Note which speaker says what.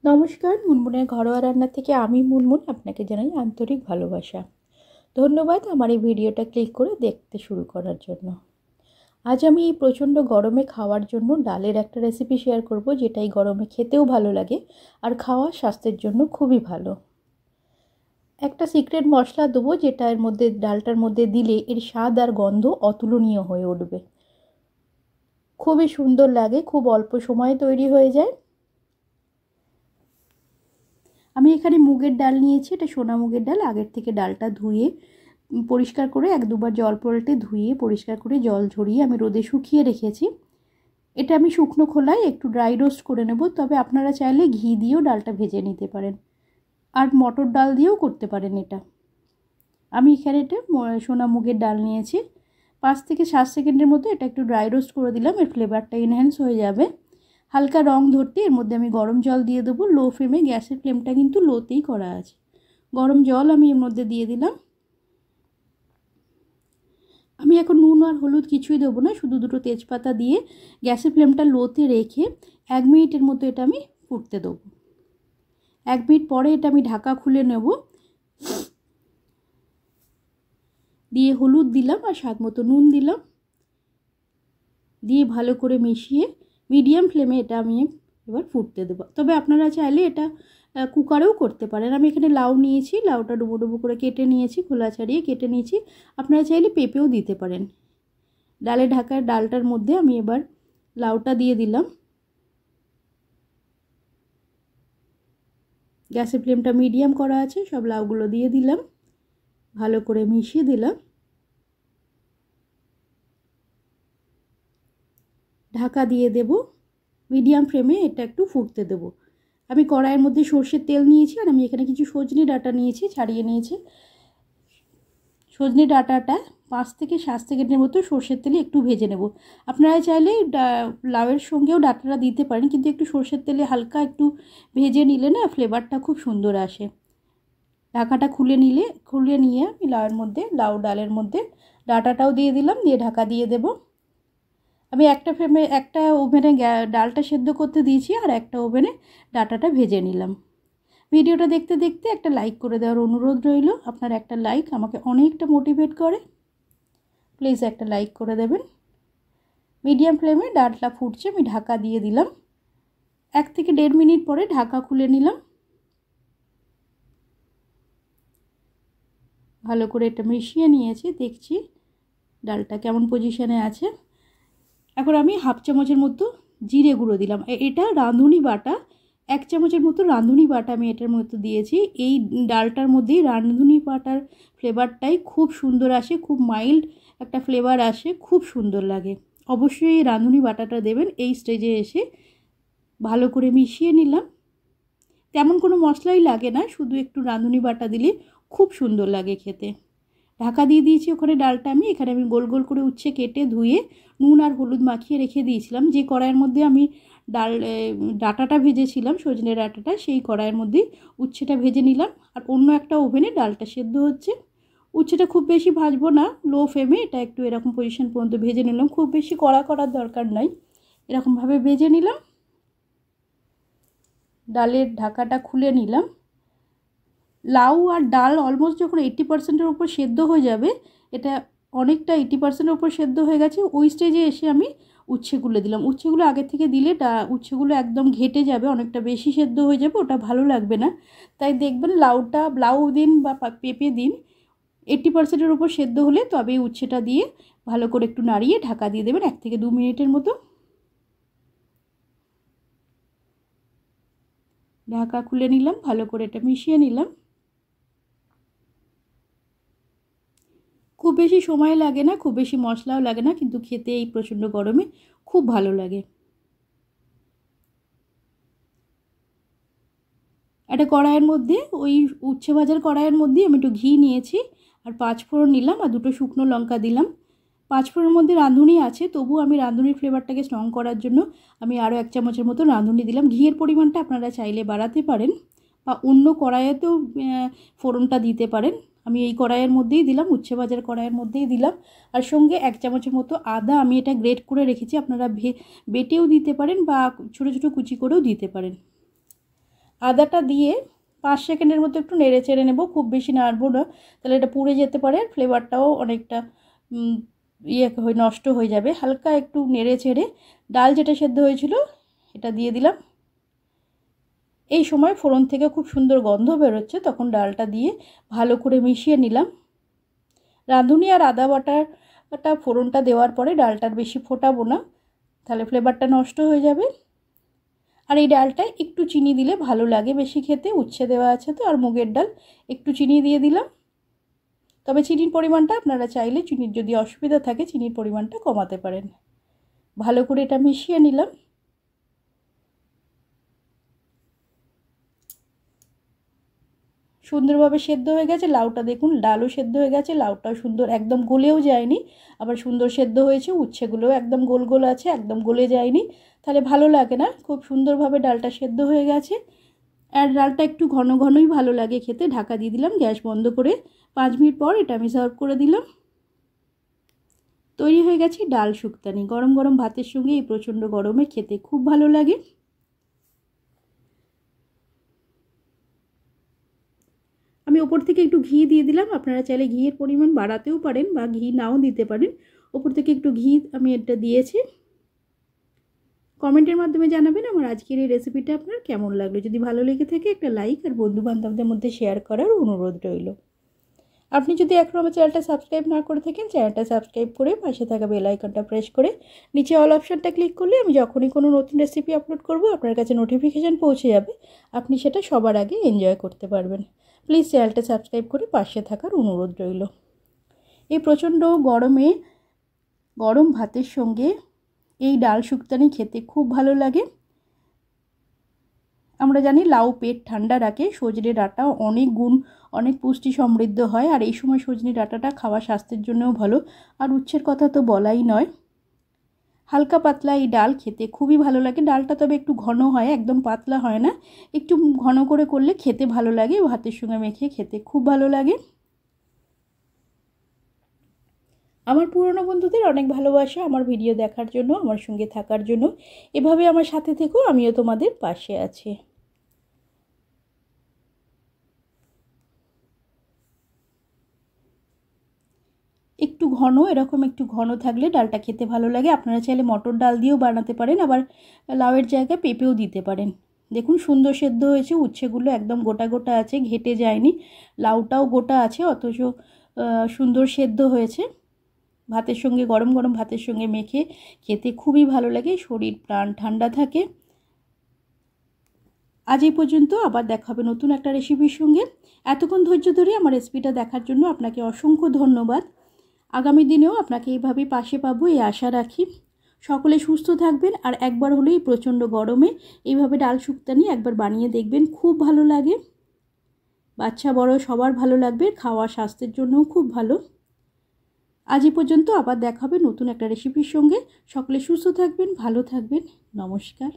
Speaker 1: নমস্কার, মুনমুনের ঘরোয়া রান্না থেকে আমি মুনমুন আপনাকে জানাই আন্তরিক ভালোবাসা। ধন্যবাদ আমার এই ভিডিওটা ক্লিক করে দেখতে শুরু করার জন্য। আজ আমি এই প্রচণ্ড গরমে খাওয়ার জন্য ডালের একটা রেসিপি শেয়ার করব, যেটা এই গরমে খেতেও ভালো লাগে আর খাওয়া স্বাস্থ্যের জন্য খুবই ভালো। একটা সিক্রেট মশলা দেবো, যেটা এর মধ্যে ডালটার মধ্যে দিলে এর স্বাদ আর গন্ধ অতুলনীয় হয়ে উঠবে। খুবই সুন্দর লাগে, খুব অল্প সময়ে তৈরি হয়ে যায়। আমি এখানে মুগের ডাল নিয়েছি, এটা সোনা মুগের ডাল। আগের থেকে ডালটা ধুয়ে পরিষ্কার করে এক দুবার জল পাল্টে ধুয়ে পরিষ্কার করে জল ঝরিয়ে আমি রোদে শুকিয়ে রেখেছি। এটা আমি শুকনো খোলায় একটু ড্রাই রোস্ট করে নেব, তবে আপনারা চাইলে ঘি দিয়েও ডালটা ভেজে নিতে পারেন, আর মটর ডাল দিয়েও করতে পারেন এটা। আমি এখানে এটা সোনা মুগের ডাল নিয়েছি। 5 থেকে 7 সেকেন্ডের মতো এটা একটু ড্রাই রোস্ট করে দিলাম, এর ফ্লেভারটা এনহ্যান্স হয়ে যাবে। হালকা রং ধরতে এর মধ্যে আমি গরম জল দিয়ে দেবো। লো ফ্লেমে, গ্যাসের ফ্লেমটা কিন্তু লোতেই করা আছে। গরম জল আমি এর মধ্যে দিয়ে দিলাম। আমি এখন নুন আর হলুদ কিছুই দেবো না, শুধু দুটো তেজপাতা দিয়ে গ্যাসের ফ্লেমটা লোতে রেখে 1 মিনিটের মতো এটা আমি ফুটতে দেবো। 1 মিনিট পরে এটা আমি ঢাকা খুলে নেব, দিয়ে হলুদ দিলাম আর স্বাদ মতো নুন দিলাম, দিয়ে ভালো করে মিশিয়ে মিডিয়াম ফ্লেমে এটা আমি এবার ফুটতে দেবো। তবে আপনারা চাইলে এটা কুকারেও করতে পারেন। আমি এখানে লাউ নিয়েছি, লাউটা ডুবো ডুবো করে কেটে নিয়েছি, খোলা ছাড়িয়ে কেটে নিয়েছি। আপনারা চাইলে পেঁপেও দিতে পারেন। ডালে ঢাকার ডালটার মধ্যে আমি এবার লাউটা দিয়ে দিলাম। গ্যাসের ফ্লেমটা মিডিয়াম করা আছে, সব লাউগুলো দিয়ে দিলাম, ভালো করে মিশিয়ে দিলাম। ঢাকা দিয়ে দেব, মিডিয়াম ফ্লেমে এটা একটু ফুটতে দেব। আমি কড়াইয়ের মধ্যে সর্ষের তেল নিয়েছি, আর আমি এখানে কিছু সজনে ডাঁটা নিয়েছি, ছাড়িয়ে নিয়েছি। সজনে ডাঁটাটা 5 থেকে 7 সেকেন্ডের মতো সর্ষের তেলে একটু ভেজে নেব। আপনারা চাইলে লাউয়ের সঙ্গেও ডাঁটাটা দিতে পারেন, কিন্তু একটু সর্ষের তেলে হালকা একটু ভেজে নিলে না ফ্লেভারটা খুব সুন্দর আসে। ঢাকাটা খুলে নিয়ে আমি লাউ ডালের মধ্যে ডাঁটাটাও দিয়ে দিলাম, দিয়ে ঢাকা দিয়ে দেব। আমি একটা ওভেনে ডালটা সেদ্ধ করতে দিয়েছি, আর একটা ওভেনে ডাঁটাটা ভেজে নিলাম। ভিডিওটা দেখতে দেখতে একটা লাইক করে দেওয়ার অনুরোধ রইল। আপনার একটা লাইক আমাকে অনেকটা মোটিভেট করে, প্লিজ একটা লাইক করে দেবেন। মিডিয়াম ফ্লেমে ডালটা ফুটছে, আমি ঢাকা দিয়ে দিলাম। 1 থেকে 1.5 মিনিট পরে ঢাকা খুলে নিলাম। ভালো করে এটা মিশিয়ে নিয়েছি, দেখছি ডালটা কেমন পজিশনে আছে। এখন আমি হাফ চামচের মতো জিরে গুঁড়ো দিলাম। এটা রাঁধুনি বাটা, 1 চামচের মতো রাঁধুনি বাটা আমি এটার মধ্যে দিয়েছি। এই ডালটার মধ্যেই রাঁধুনি বাটার ফ্লেভারটাই খুব সুন্দর আসে, খুব মাইল্ড একটা ফ্লেভার আসে, খুব সুন্দর লাগে। অবশ্যই এই রাঁধুনি বাটাটা দেবেন। এই স্টেজে এসে ভালো করে মিশিয়ে নিলাম। তেমন কোনো মশলাই লাগে না, শুধু একটু রাঁধুনি বাটা দিলে খুব সুন্দর লাগে খেতে। ঢাকা দিয়ে দিয়েছি। ওখানে ডালটা এখানে আমি গোল গোল করে উচ্ছে কেটে ধুয়ে নুন আর হলুদ মাখিয়ে রেখে দিয়েছিলাম। যে কড়াইয়ের মধ্যে আমি ডাঁটাটা ভেজেছিলাম, সজনে ডাঁটাটা, সেই কড়াইয়ের মধ্যেই উচ্ছেটা ভেজে নিলাম। আর অন্য একটা ওভেনে ডালটা সেদ্ধ হচ্ছে। উচ্ছেটা খুব বেশি ভাজবো না, লো ফ্লেমে এটা একটু এরকম পজিশন পর্যন্ত ভেজে নিলাম। খুব বেশি কড়া করার দরকার নাই, এরকমভাবে ভেজে নিলাম। ডালের ঢাকাটা খুলে নিলাম। লাউ আর ডাল অলমোস্ট যখন 80%-এর উপর সেদ্ধ হয়ে যাবে, এটা অনেকটা 80%-এর উপর সেদ্ধ হয়ে গেছে, ওই স্টেজে এসে আমি উচ্ছেগুলো দিলাম। উচ্ছেগুলো আগে থেকে দিলে উচ্ছেগুলো একদম ঘেটে যাবে, অনেকটা বেশি সেদ্ধ হয়ে যাবে, ওটা ভালো লাগবে না। তাই দেখবেন লাউ দিন বা পেঁপে দিন 80%-এর উপর সেদ্ধ হলে তবে উচ্ছেটা দিয়ে ভালো করে একটু নাড়িয়ে ঢাকা দিয়ে দেবেন 1 থেকে 2 মিনিটের মতো। ঢাকা খুলে নিলাম, ভালো করে এটা মিশিয়ে নিলাম। খুব বেশি সময় লাগে না, খুব বেশি মশলাও লাগে না, কিন্তু খেতে এই প্রচণ্ড গরমে খুব ভালো লাগে। একটা কড়াইয়ের মধ্যে, ওই উচ্ছে ভাজার কড়াইয়ের মধ্যে আমি একটু ঘি নিয়েছি, আর 5 ফোড়ন নিলাম, আর 2টো শুকনো লঙ্কা দিলাম। 5 ফোড়নের মধ্যে রাঁধুনি আছে, তবু আমি রাঁধুনির ফ্লেভারটাকে স্ট্রং করার জন্য আমি আরও 1 চামচের মতো রাঁধুনি দিলাম। ঘিয়ের পরিমাণটা আপনারা চাইলে বাড়াতে পারেন, বা অন্য কড়াইয়েতেও ফোড়নটা দিতে পারেন। আমি এই কড়াইয়ের মধ্যেই দিলাম, উচ্ছে ভাজার কড়াইয়ের মধ্যেই দিলাম। আর সঙ্গে 1 চামচের মতো আদা আমি এটা গ্রেট করে রেখেছি, আপনারা বেটেও দিতে পারেন বা ছোটো ছোটো কুচি করেও দিতে পারেন। আদাটা দিয়ে 5 সেকেন্ডের মতো একটু নেড়ে চেড়ে নেব, খুব বেশি নাড়বো না, তাহলে এটা পুড়ে যেতে পারে আর ফ্লেভারটাও অনেকটা নষ্ট হয়ে যাবে। হালকা একটু নেড়ে চেড়ে ডাল যেটা সেদ্ধ হয়েছিল এটা দিয়ে দিলাম। এই সময় ফোড়ন থেকে খুব সুন্দর গন্ধ বেরোচ্ছে, তখন ডালটা দিয়ে ভালো করে মিশিয়ে নিলাম। রাঁধুনি আর আদা বাটাটা ফোড়নটা দেওয়ার পরে ডালটার বেশি ফোটাবো না, তাহলে ফ্লেভারটা নষ্ট হয়ে যাবে। আর এই ডালটায় একটু চিনি দিলে ভালো লাগে বেশি খেতে, উচ্ছে দেওয়া আছে তো, আর মুগের ডাল, একটু চিনি দিয়ে দিলাম। তবে চিনির পরিমাণটা আপনারা চাইলে চিনির যদি অসুবিধা থাকে চিনির পরিমাণটা কমাতে পারেন। ভালো করে এটা মিশিয়ে নিলাম। সুন্দরভাবে সেদ্ধ হয়ে গেছে লাউটা, দেখুন ডালও সেদ্ধ হয়ে গেছে, লাউটাও সুন্দর একদম গলেও যায়নি, আবার সুন্দর সেদ্ধ হয়েছে, উচ্ছেগুলোও একদম গোল গোল আছে, একদম গলে যায়নি, তাহলে ভালো লাগে না। খুব সুন্দরভাবে ডালটা সেদ্ধ হয়ে গেছে। আর ডালটা একটু ঘন ঘনই ভালো লাগে খেতে। ঢাকা দিয়ে দিলাম, গ্যাস বন্ধ করে 5 মিনিট পর এটা আমি সার্ভ করে দিলাম। তৈরি হয়ে গেছে ডাল শুক্তানি। গরম গরম ভাতের সঙ্গে এই প্রচণ্ড গরমে খেতে খুব ভালো লাগে। আমি ওপর থেকে একটু ঘি দিয়ে দিলাম, আপনারা চাইলে ঘিয়ের পরিমাণ বাড়াতেও পারেন বা ঘি নাও দিতে পারেন। ওপর থেকে একটু ঘি আমি এটা দিয়েছি। কমেন্টের মাধ্যমে জানাবেন আমার আজকের এই রেসিপিটা আপনার কেমন লাগলো। যদি ভালো লেগে থাকে একটা লাইক আর বন্ধুবান্ধবদের মধ্যে শেয়ার করার অনুরোধ রইল। আপনি যদি এখনও আমার চ্যানেলটা সাবস্ক্রাইব না করে থাকেন, চ্যানেলটা সাবস্ক্রাইব করে পাশে থাকা বেল আইকনটা প্রেস করে নিচে অল অপশানটা ক্লিক করলে আমি যখনই কোনো নতুন রেসিপি আপলোড করব আপনার কাছে নোটিফিকেশান পৌঁছে যাবে, আপনি সেটা সবার আগে এনজয় করতে পারবেন। প্লিজ চ্যানেলটা সাবস্ক্রাইব করে পাশে থাকার অনুরোধ রইল। এই প্রচণ্ড গরমে গরম ভাতের সঙ্গে এই ডাল শুক্তানি খেতে খুব ভালো লাগে। আমরা জানি লাউ পেট ঠান্ডা রাখে, সজনে ডাঁটা অনেক গুণ, অনেক পুষ্টি সমৃদ্ধ হয়, আর এই সময় সজনে ডাঁটাটা খাওয়া স্বাস্থ্যের জন্যও ভালো, আর উচ্ছের কথা তো বলাই নয়। হালকা পাতলা এই ডাল খেতে খুবই ভালো লাগে। ডালটা তবে একটু ঘন হয়, একদম পাতলা হয় না, একটু ঘন করে করলে খেতে ভালো লাগে, ভাতের সঙ্গে মেখে খেতে খুব ভালো লাগে। আমার পুরনো বন্ধুদের অনেক ভালোবাসা আমার ভিডিও দেখার জন্য, আমার সঙ্গে থাকার জন্য। এভাবে আমার সাথে থেকো, আমিও তোমাদের পাশে আছি। একটু ঘন, এরকম একটু ঘন থাকলে ডালটা খেতে ভালো লাগে। আপনারা চাইলে মটর ডাল দিয়েও বানাতে পারেন, আবার লাউয়ের জায়গায় পেঁপেও দিতে পারেন। দেখুন সুন্দর সেদ্ধ হয়েছে, উচ্ছেগুলো একদম গোটা গোটা আছে, ঘেটে যায়নি, লাউটাও গোটা আছে, অথচ সুন্দর সেদ্ধ হয়েছে। ভাতের সঙ্গে, গরম গরম ভাতের সঙ্গে মেখে খেতে খুবই ভালো লাগে, শরীর প্রাণ ঠান্ডা থাকে। আজ এই পর্যন্ত, আবার দেখা হবে নতুন একটা রেসিপির সঙ্গে। এতক্ষণ ধৈর্য ধরে আমার রেসিপিটা দেখার জন্য আপনাকে অসংখ্য ধন্যবাদ। আগামী দিনেও আপনাকে এইভাবে পাশে পাবো এই আশা রাখি। সকলে সুস্থ থাকবেন, আর একবার হলেও এই প্রচণ্ড গরমে এইভাবে ডাল শুক্তানি একবার বানিয়ে দেখবেন, খুব ভালো লাগে। বাচ্চা বড় সবার ভালো লাগবে, খাওয়া স্বাস্থ্যের জন্যও খুব ভালো। আজ এই পর্যন্ত, আবার দেখা হবে নতুন একটা রেসিপির সঙ্গে। সকলে সুস্থ থাকবেন, ভালো থাকবেন। নমস্কার।